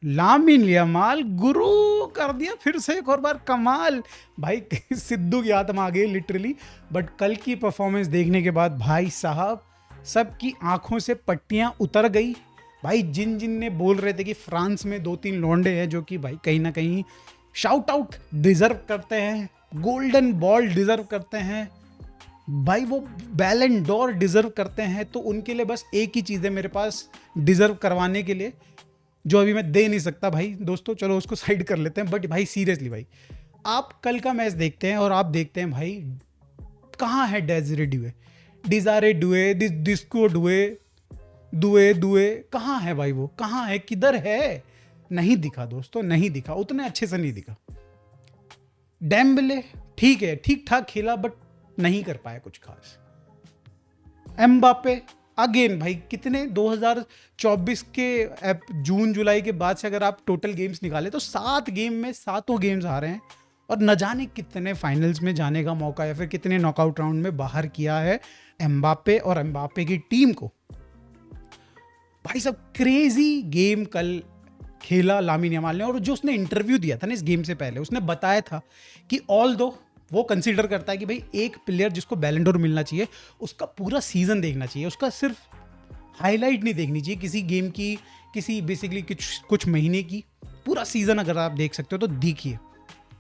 Lamine Yamal गुरु कर दिया फिर से एक और बार कमाल भाई। सिद्धू की आत्मा आ गई लिटरली। बट कल की परफॉर्मेंस देखने के बाद भाई साहब सबकी आंखों से पट्टियां उतर गई भाई। जिन जिन ने बोल रहे थे कि फ्रांस में 2-3 लौंडे हैं जो कि भाई कहीं ना कहीं शाउट आउट डिजर्व करते हैं, गोल्डन बॉल डिजर्व करते हैं भाई, वो बैलन डोर डिजर्व करते हैं, तो उनके लिए बस एक ही चीज़ है मेरे पास डिजर्व करवाने के लिए, जो अभी मैं दे नहीं सकता भाई। दोस्तों चलो उसको साइड कर लेते हैं। बट भाई सीरियसली भाई, आप कल का मैच देखते हैं और आप देखते हैं भाई कहाँ है डेजरे डुए, डिजारे डुए, डिस्को डुए, दुए दुए, कहाँ है भाई? वो कहाँ है, किधर है? नहीं दिखा दोस्तों, नहीं दिखा, उतने अच्छे से नहीं दिखा। डेम्बले ठीक है, ठीक ठाक खेला बट नहीं कर पाया कुछ खास। एम्बापे अगेन भाई, कितने 2024 के जून जुलाई के बाद से अगर आप टोटल गेम्स निकाले तो 7 गेम में 7 गेम्स आ रहे हैं, और न जाने कितने फाइनल्स में जाने का मौका या फिर कितने नॉकआउट राउंड में बाहर किया है एम्बापे और एम्बापे की टीम को। भाई सब क्रेजी गेम कल खेला लामिन यमाल ने। और जो उसने इंटरव्यू दिया था ना इस गेम से पहले, उसने बताया था कि ऑल दो वो कंसीडर करता है कि भाई एक प्लेयर जिसको बैलन डोर मिलना चाहिए उसका पूरा सीजन देखना चाहिए, उसका सिर्फ हाईलाइट नहीं देखनी चाहिए किसी गेम की, किसी बेसिकली कुछ महीने की, पूरा सीजन अगर आप देख सकते हो तो देखिए।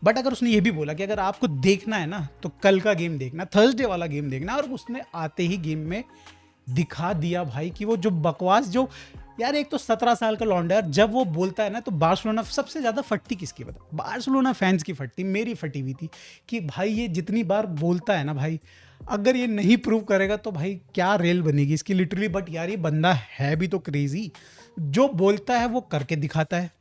बट अगर उसने ये भी बोला कि अगर आपको देखना है ना तो कल का गेम देखना, थर्सडे वाला गेम देखना, और उसने आते ही गेम में दिखा दिया भाई कि वो जो बकवास, जो यार एक तो 17 साल का लौंडा है, जब वो बोलता है ना तो बार्सिलोना सबसे ज्यादा फटती किसकी बता, बार्सिलोना फैंस की फटती, मेरी फटी हुई थी कि भाई ये जितनी बार बोलता है ना भाई, अगर ये नहीं प्रूव करेगा तो भाई क्या रेल बनेगी इसकी लिटरली। बट यार ये बंदा है भी तो क्रेजी, जो बोलता है वो करके दिखाता है,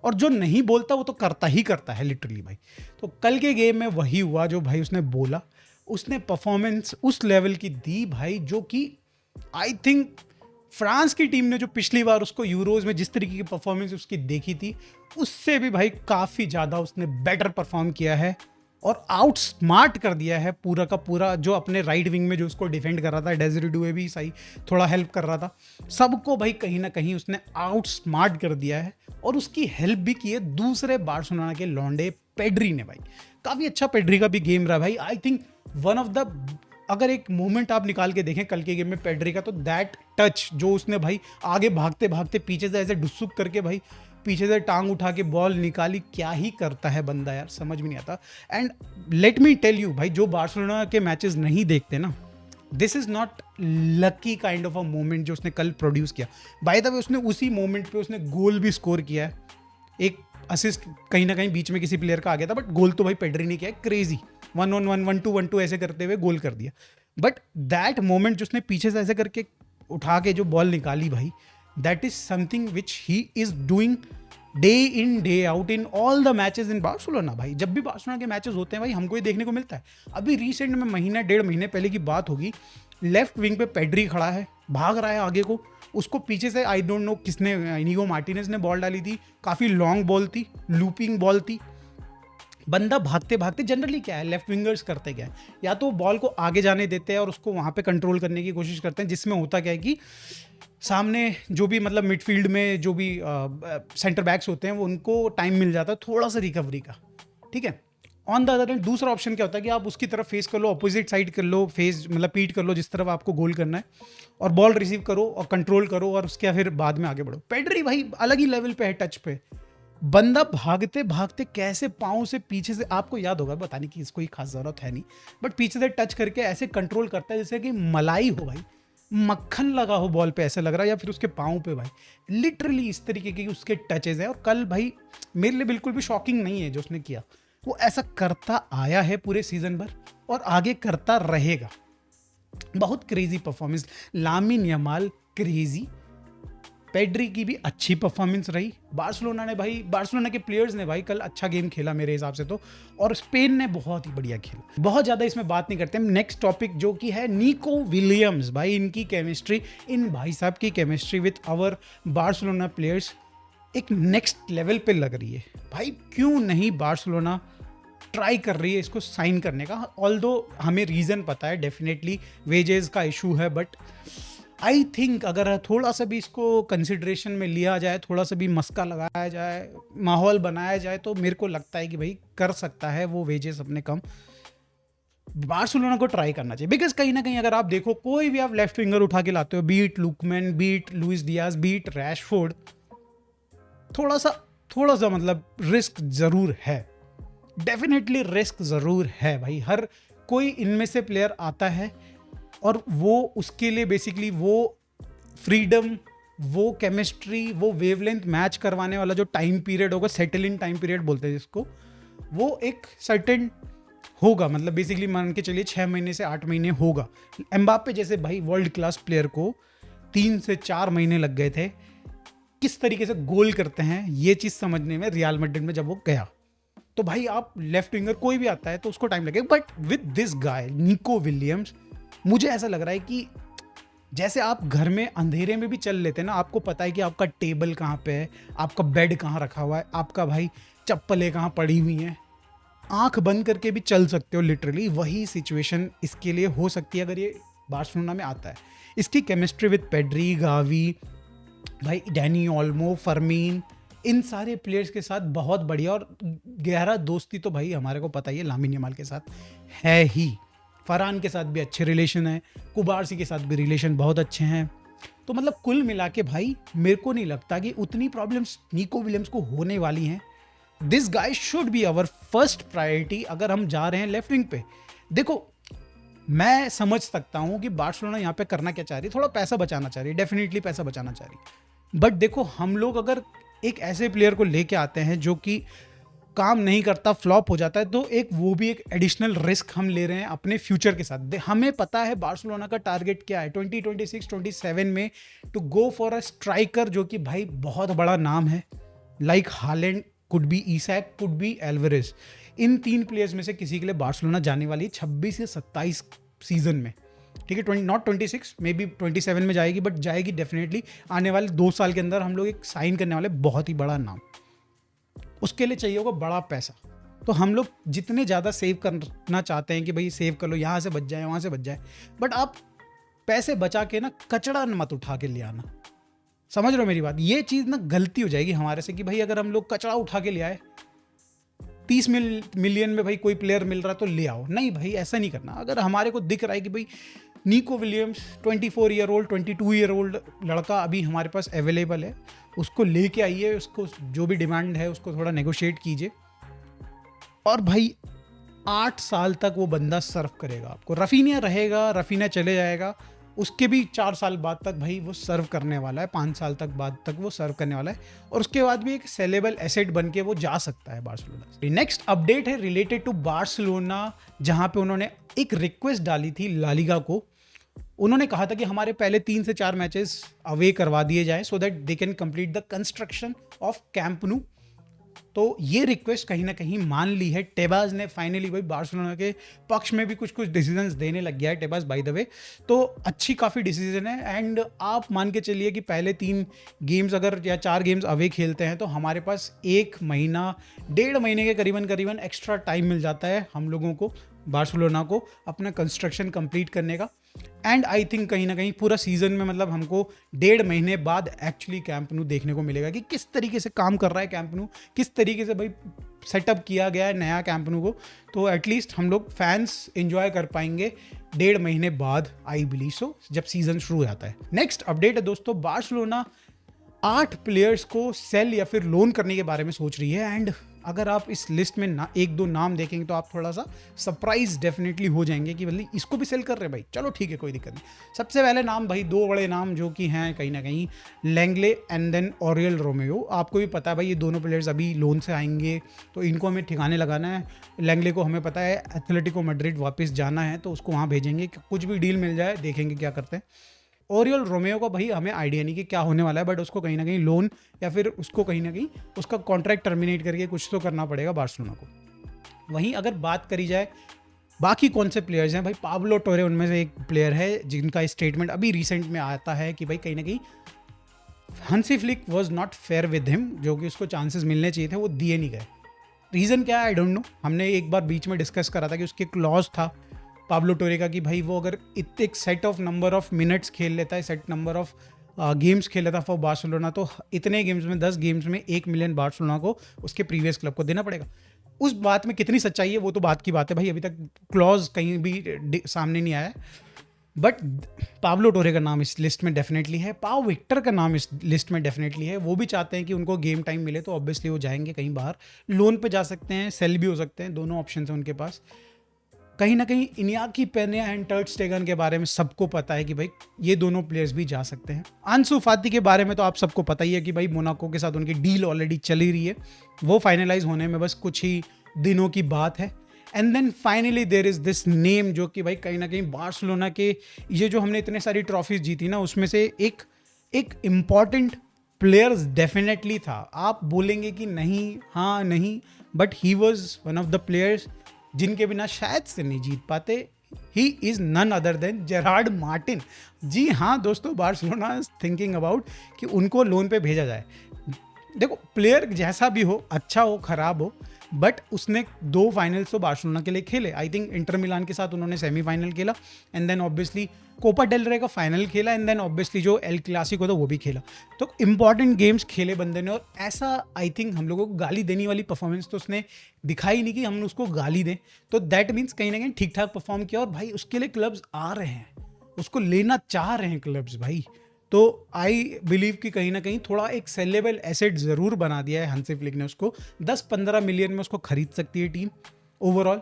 और जो नहीं बोलता वो तो करता ही करता है लिटरली भाई। तो कल के गेम में वही हुआ जो भाई उसने बोला, उसने परफॉर्मेंस उस लेवल की दी भाई, जो कि आई थिंक फ्रांस की टीम ने जो पिछली बार उसको यूरोज में जिस तरीके की परफॉर्मेंस उसकी देखी थी, उससे भी भाई काफ़ी ज़्यादा उसने बेटर परफॉर्म किया है और आउट स्मार्ट कर दिया है पूरा का पूरा। जो अपने राइट विंग में जो उसको डिफेंड कर रहा था, डेजरे डुए भी सही थोड़ा हेल्प कर रहा था, सबको भाई कहीं ना कहीं उसने आउट स्मार्ट कर दिया है। और उसकी हेल्प भी की है दूसरे बार्सिलोना के लौंडे पेड्री ने भाई, काफ़ी अच्छा पेड्री का भी गेम रहा भाई। I think one of the, अगर एक मोमेंट आप निकाल के देखें कल के गेम में पेड्री का, तो दैट टच जो उसने भाई आगे भागते भागते पीछे से ऐसे डुसुक करके भाई पीछे से टांग उठा के बॉल निकाली, क्या ही करता है बंदा यार, समझ में नहीं आता। And let me tell you भाई, जो बार्सिलोना के मैचेस नहीं देखते ना, this is not lucky kind of a moment जो उसने कल प्रोड्यूस किया। बाय द वे उसने उसी मोमेंट पे उसने गोल भी स्कोर किया है, एक असिस्ट कहीं ना कहीं बीच में किसी प्लेयर का आ गया था, बट गोल तो भाई पेड्री ने किया है, क्रेजी 1-on-1 1-2 ऐसे करते हुए गोल कर दिया। बट दैट मोमेंट जो उसने पीछे से ऐसे करके उठा के जो बॉल निकाली भाई, that is something which he is doing day in day out in all the matches in Barcelona भाई। जब भी बार्सिलोना के मैचेस होते हैं भाई हमको ये देखने को मिलता है। अभी रिसेंट में महीना 1.5 महीने पहले की बात होगी, लेफ्ट विंग पे पेड्री खड़ा है, भाग रहा है आगे को, उसको पीछे से आई डोंट नो किसने, इनिगो मार्टिनेज ने बॉल डाली थी, काफ़ी लॉन्ग बॉल थी, लूपिंग बॉल थी, बंदा भागते भागते, जनरली क्या है लेफ्ट विंगर्स करते क्या है, या तो बॉल को आगे जाने देते हैं और उसको वहाँ पे कंट्रोल करने की कोशिश करते हैं, जिसमें होता क्या है कि सामने जो भी मतलब मिडफील्ड में जो भी सेंटर बैक्स होते हैं वो उनको टाइम मिल जाता है थोड़ा सा रिकवरी का, ठीक है। ऑन द अदर हैंड दूसरा ऑप्शन क्या होता है कि आप उसकी तरफ फेस कर लो, अपोजिट साइड कर लो, फेस मतलब पीट कर लो जिस तरफ आपको गोल करना है, और बॉल रिसीव करो और कंट्रोल करो और उसके फिर बाद में आगे बढ़ो। पेड्री भाई अलग ही लेवल पे है टच पे, बंदा भागते भागते कैसे पाँव से पीछे से, आपको याद होगा, बताने की इसको ही खास जरूरत है नहीं, बट पीछे से टच करके ऐसे कंट्रोल करता है जैसे कि मलाई हो भाई, मक्खन लगा हो बॉल पे ऐसे लग रहा है, या फिर उसके पाँव पे भाई, लिटरली इस तरीके के उसके टचेज हैं। और कल भाई मेरे लिए बिल्कुल भी शॉकिंग नहीं है जो उसने किया, वो ऐसा करता आया है पूरे सीजन भर और आगे करता रहेगा। बहुत crazy performance, Lamine Yamal crazy, Pedri की भी अच्छी परफॉर्मेंस रही। बार्सिलोना ने भाई, बार्सिलोना के प्लेयर्स ने भाई कल अच्छा गेम खेला मेरे हिसाब से तो, और स्पेन ने बहुत ही बढ़िया खेला। बहुत ज़्यादा इसमें बात नहीं करते हम, नेक्स्ट टॉपिक जो कि है निको विलियम्स भाई, इनकी केमिस्ट्री, इन भाई साहब की chemistry with our Barcelona players एक नेक्स्ट लेवल पे लग रही है भाई। क्यों नहीं बार्सिलोना ट्राई कर रही है इसको साइन करने का, ऑल्दो हमें रीज़न पता है, डेफिनेटली वेजेस का इशू है, बट आई थिंक अगर थोड़ा सा भी इसको कंसिडरेशन में लिया जाए, थोड़ा सा भी मस्का लगाया जाए, माहौल बनाया जाए, तो मेरे को लगता है कि भाई कर सकता है वो वेजेस अपने कम। बार्सिलोना को ट्राई करना चाहिए, बिकॉज कहीं ना कहीं अगर आप देखो कोई भी आप लेफ्ट विंगर उठा के लाते हो, beat Lookman, beat Luis Diaz, beat Rashford, थोड़ा सा मतलब रिस्क जरूर है, डेफिनेटली रिस्क जरूर है भाई। हर कोई इनमें से प्लेयर आता है और वो उसके लिए बेसिकली वो फ्रीडम, वो केमिस्ट्री, वो वेवलेंथ मैच करवाने वाला जो टाइम पीरियड होगा, सेटल इन टाइम पीरियड बोलते हैं जिसको, वो एक सर्टेन होगा। मतलब बेसिकली मान के चलिए 6 महीने से 8 महीने होगा। एम्बाप्पे जैसे भाई वर्ल्ड क्लास प्लेयर को 3 से 4 महीने लग गए थे किस तरीके से गोल करते हैं ये चीज़ समझने में रियल मैड्रिड में जब वो गया। तो भाई आप लेफ्ट विंगर कोई भी आता है तो उसको टाइम लगेगा, but with this guy Nico Williams मुझे ऐसा लग रहा है कि जैसे आप घर में अंधेरे में भी चल लेते हैं ना, आपको पता है कि आपका टेबल कहाँ पे है, आपका बेड कहाँ रखा हुआ है, आपका भाई चप्पलें कहाँ पड़ी हुई हैं, आंख बंद करके भी चल सकते हो लिटरली। वही सिचुएशन इसके लिए हो सकती है अगर ये बार्सिलोना में आता है। इसकी केमिस्ट्री विद पेड्री, गावी, भाई डैनी ओल्मो, फर्मीन, इन सारे प्लेयर्स के साथ बहुत बढ़िया और गहरा दोस्ती तो भाई हमारे को पता ही है लामिन यमाल के साथ है ही। फरहान के साथ भी अच्छे रिलेशन है, कुबारसी के साथ भी रिलेशन बहुत अच्छे हैं। तो मतलब कुल मिला के भाई मेरे को नहीं लगता कि उतनी प्रॉब्लम्स निको विलियम्स को होने वाली हैं। This guy should be our first priority अगर हम जा रहे हैं लेफ्ट विंग पे। देखो मैं समझ सकता हूँ कि बार्सिलोना यहाँ पे करना क्या चाह रही है, थोड़ा पैसा बचाना चाह रही है, डेफिनेटली पैसा बचाना चाह रही है। बट देखो हम लोग अगर एक ऐसे प्लेयर को लेके आते हैं जो कि काम नहीं करता, फ्लॉप हो जाता है, तो एक वो भी एक एडिशनल रिस्क हम ले रहे हैं अपने फ्यूचर के साथ। हमें पता है बार्सिलोना का टारगेट क्या है 2026-27 में, to go for a striker जो कि भाई बहुत बड़ा नाम है, like Haaland, could be Isak, could be Alvarez. इन 3 प्लेयर्स में से किसी के लिए बार्सिलोना जाने वाली 26 से 27 सीजन में, ठीक है, नॉट 26, मे बी 27 में जाएगी, बट जाएगी डेफिनेटली। आने वाले 2 साल के अंदर हम लोग एक साइन करने वाले बहुत ही बड़ा नाम, उसके लिए चाहिए होगा बड़ा पैसा। तो हम लोग जितने ज़्यादा सेव करना चाहते हैं कि भाई सेव कर लो, यहाँ से बच जाए, वहाँ से बच जाए, बट आप पैसे बचा के ना कचड़ा मत उठा के ले आना। समझ रहे हो मेरी बात? ये चीज़ ना गलती हो जाएगी हमारे से कि भाई अगर हम लोग कचड़ा उठा के ले आए, 30 मिलियन में भाई कोई प्लेयर मिल रहा है तो ले आओ। नहीं भाई ऐसा नहीं करना। अगर हमारे को दिख रहा है कि भाई Nico Williams 24 year old, 22 year old लड़का अभी हमारे पास अवेलेबल है, उसको लेके आइए, उसको जो भी डिमांड है उसको थोड़ा नेगोशिएट कीजिए, और भाई 8 साल तक वो बंदा सर्व करेगा आपको। रफीनिया रहेगा, रफीनिया चले जाएगा, उसके भी 4 साल बाद तक भाई वो सर्व करने वाला है, 5 साल तक बाद तक वो सर्व करने वाला है, और उसके बाद भी एक सेलेबल एसेट बन के वो जा सकता है बार्सिलोना। नेक्स्ट अपडेट है रिलेटेड टू बार्सिलोना, जहां पे उन्होंने एक रिक्वेस्ट डाली थी ला लीगा को। उन्होंने कहा था कि हमारे पहले 3 से 4 मैचेस अवे करवा दिए जाएं so that they can complete the construction of camp नु। तो ये रिक्वेस्ट कहीं ना कहीं मान ली है टेबाज ने फाइनली। भाई बार्सिलोना के पक्ष में भी कुछ डिसीजंस देने लग गया है टेबाज, बाय द वे, तो अच्छी काफ़ी डिसीजन है। एंड आप मान के चलिए कि पहले 3 गेम्स अगर या 4 गेम्स अवे खेलते हैं तो हमारे पास 1 महीना 1.5 महीने के करीबन एक्स्ट्रा टाइम मिल जाता है हम लोगों को, बार्सिलोना को, अपना कंस्ट्रक्शन कंप्लीट करने का। एंड आई थिंक कहीं ना कहीं पूरा सीजन में मतलब हमको 1.5 महीने बाद एक्चुअली कैंप नु देखने को मिलेगा कि किस तरीके से काम कर रहा है कैंप नु, किस तरीके से भाई सेटअप किया गया है नया कैंप नु को। तो एटलीस्ट हम लोग फैंस एंजॉय कर पाएंगे 1.5 महीने बाद, आई बिलीव सो, जब सीजन शुरू हो जाता है। नेक्स्ट अपडेट है दोस्तों, बार्सिलोना 8 प्लेयर्स को सेल या फिर लोन करने के बारे में सोच रही है। एंड अगर आप इस लिस्ट में 1-2 नाम देखेंगे तो आप थोड़ा सा सरप्राइज डेफिनेटली हो जाएंगे कि भाई इसको भी सेल कर रहे हैं। भाई चलो ठीक है, कोई दिक्कत नहीं। सबसे पहले नाम भाई 2 बड़े नाम जो कि हैं कहीं ना कहीं लैंगले एंड देन ओरियल रोमेयो। आपको भी पता है भाई ये दोनों प्लेयर्स अभी लोन से आएंगे तो इनको हमें ठिकाने लगाना है। लैंगले को हमें पता है एथलेटिको मैड्रिड वापस जाना है तो उसको वहाँ भेजेंगे, कुछ भी डील मिल जाए देखेंगे क्या करते हैं। ओरियल रोमेयो का भाई हमें आइडिया नहीं कि क्या होने वाला है, बट उसको कहीं ना कहीं लोन या फिर उसको कहीं ना कहीं उसका कॉन्ट्रैक्ट टर्मिनेट करके कुछ तो करना पड़ेगा बार्सिलोना को। वहीं अगर बात करी जाए बाकी कौन से प्लेयर्स हैं, भाई पाब्लो टोरे उनमें से एक प्लेयर है जिनका स्टेटमेंट अभी रिसेंट में आता है कि भाई कहीं ना कहीं हंसी flick was not fair with him, जो कि उसको चांसेस मिलने चाहिए थे वो दिए नहीं गए। रीज़न क्या है आई डोंट नो। हमने एक बार बीच में डिस्कस करा था कि उसके क्लॉज था पाब्लो टोरे का कि भाई वो अगर एक set of number of minutes खेल लेता है, सेट नंबर ऑफ गेम्स खेल लेता फॉर बार्सिलोना, तो इतने गेम्स में 10 गेम्स में 1 मिलियन बार्सिलोना को उसके प्रीवियस क्लब को देना पड़ेगा। उस बात में कितनी सच्चाई है वो तो बात की बात है भाई, अभी तक क्लॉज कहीं भी सामने नहीं आया है। बट पाब्लो टोरे का नाम इस लिस्ट में डेफिनेटली है, पाओ विक्टर का नाम इस लिस्ट में डेफिनेटली है। वो भी चाहते हैं कि उनको गेम टाइम मिले, तो ऑब्वियसली वो जाएंगे कहीं बाहर, लोन पे जा सकते हैं, सेल भी हो सकते हैं, दोनों ऑप्शन हैं उनके पास। कहीं ना कहीं इनियाकी पेन्या एंड टर्ट स्टेगन के बारे में सबको पता है कि भाई ये दोनों प्लेयर्स भी जा सकते हैं। आंसू फाती के बारे में तो आप सबको पता ही है कि भाई मोनाको के साथ उनकी डील ऑलरेडी चली रही है, वो फाइनलाइज होने में बस कुछ ही दिनों की बात है। And then finally there is this name, जो कि भाई कहीं ना कहीं बार्सिलोना के ये जो हमने इतने सारी ट्रॉफीज जीती ना, उसमें से एक इम्पॉर्टेंट प्लेयर्स डेफिनेटली था। आप बोलेंगे कि नहीं, हाँ नहीं, but he was one of the players जिनके बिना शायद से नहीं जीत पाते। He is none other than Gerard Martin. जी हाँ दोस्तों, बार्सिलोना इज थिंकिंग अबाउट कि उनको लोन पे भेजा जाए। देखो, प्लेयर जैसा भी हो, अच्छा हो खराब हो, बट उसने 2 फाइनल्स तो बार्सिलोना के लिए खेले। आई थिंक इंटर मिलान के साथ उन्होंने सेमीफाइनल खेला, and then obviously Copa del Rey का फाइनल खेला, एंड देन ऑब्वियसली जो एल क्लासिको था वो भी खेला। तो इंपॉर्टेंट गेम्स खेले बंदे ने, और ऐसा आई थिंक हम लोगों को गाली देने वाली परफॉर्मेंस तो उसने दिखाई नहीं कि हम उसको गाली दें। तो दैट मीन्स कहीं ना कहीं ठीक ठाक परफॉर्म किया, और भाई उसके लिए क्लब्स आ रहे हैं, उसको लेना चाह रहे हैं क्लब्स भाई। तो आई बिलीव कि कहीं ना कहीं थोड़ा एक सेलेबल एसेट ज़रूर बना दिया है हंसी फ्लिक ने उसको। 10-15 मिलियन में उसको खरीद सकती है टीम ओवरऑल।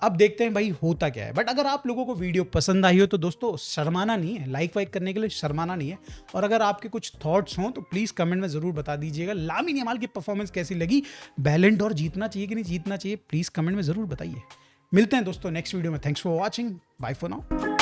अब देखते हैं भाई होता क्या है। बट अगर आप लोगों को वीडियो पसंद आई हो तो दोस्तों शर्माना नहीं है, लाइक वाइक करने के लिए शर्माना नहीं है। और अगर आपके कुछ थॉट्स हों तो प्लीज़ कमेंट में ज़रूर बता दीजिएगा। लामिन यमाल की परफॉर्मेंस कैसी लगी, बैलेंट और जीतना चाहिए कि नहीं जीतना चाहिए, प्लीज़ कमेंट में ज़रूर बताइए। मिलते हैं दोस्तों नेक्स्ट वीडियो में। Thanks for watching, bye for now.